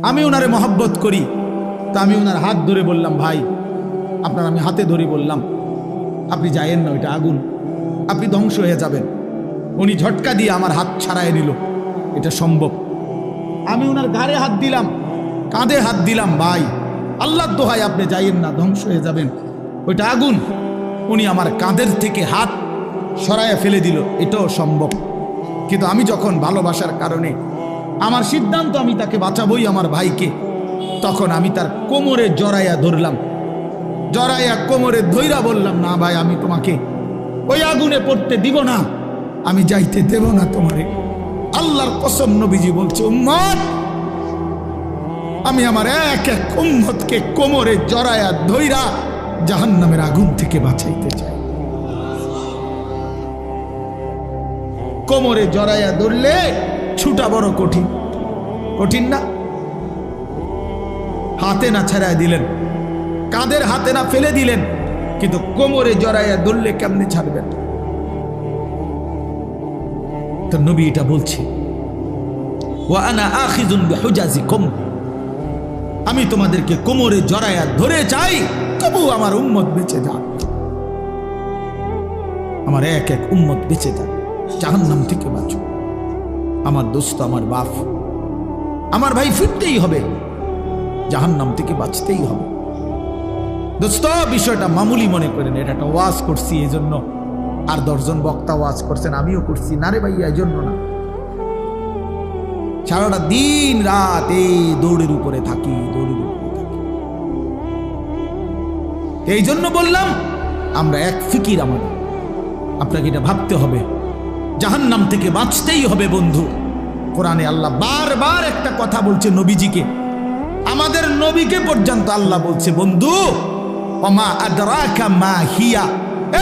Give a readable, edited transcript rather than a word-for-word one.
আমি ওনারে মহব্বত করি। তা আমি ওনার হাত ধরে বললাম, ভাই আপনার আমি হাতে ধরে বললাম, আপনি যায়েন না, ওইটা আগুন, আপনি ধ্বংস হয়ে যাবেন। উনি ঝটকা দিয়ে আমার হাত ছাড়াই নিল। এটা সম্ভব? আমি ওনার ঘাড়ে হাত দিলাম, কাঁধে হাত দিলাম, ভাই আল্লাহর দোহাই আপনি যাইয়েন না, ধ্বংস হয়ে যাবেন, ওইটা আগুন। উনি আমার কাঁধের থেকে হাত সরাইয়া ফেলে দিল। এটাও সম্ভব। কিন্তু আমি যখন ভালোবাসার কারণে আমার সিদ্ধান্ত, আমি তাকে বাঁচাবই, আমার ভাইকে, তখন আমি তার কোমরে জড়াইয়া ধরলাম, জড়াইয়া কোমরে ধইরা বললাম, না ভাই আমি তোমাকে ওই আগুনে পড়তে দিব না, আমি যাইতে দেব না তোমারে। আল্লাহর কসম, নবীজি বলছে, উম্মত আমি আমার এক এক উম্মতকে কোমরে জড়াইয়া ধইরা জাহান্নামের আগুন থেকে বাঁচাইতে চাই। কোমরে জড়াইয়া ধরলে ছুটা বড় কঠিন, কঠিন না? হাতে না ছাড়াই দিলেন, কাঁধের হাতে না ফেলে দিলেন, কিন্তু কোমরে জড়াইয়া ধরলে কেমনে ছাড়বেন? তো নবী এটা বলছে, ওয়া আনা আখিযুন বিহুজাজিকুম, আমি তোমাদেরকে কোমরে জড়াইয়া ধরে চাই, তবু আমার উম্মত বেঁচে যাক, আমার এক এক উম্মত বেঁচে যাক, জাহান্নাম থেকে বাঁচো। আমার দোস্ত, আমার বাপ, আমার ভাই ফিরতেই হবে, জাহান্নাম থেকে বাঁচতেই হবে। দোস্ত, বিষয়টা মামুলি মনে করেন, এটা একটা ওয়াজ করছি এই জন্য, আর 10 জন বক্তা ওয়াজ করছেন, আমিও করছি না রে ভাইয়া, এই জন্য না। সারাটা দিন রাত এই দৌড়ের উপরে থাকি, দৌড়ের উপরে থাকি। এই জন্য বললাম, আমরা এক ফিকির, আমাদের আপনাকে এটা ভাবতে হবে, জাহান্নাম থেকে বাঁচতেই হবে বন্ধু। কোরআনে আল্লাহ বারবার একটা কথা বলছে নবীজিকে, আমাদের নবীকে পর্যন্ত আল্লাহ বলছে, বন্ধু ওমা আদরাকা মা হিয়া,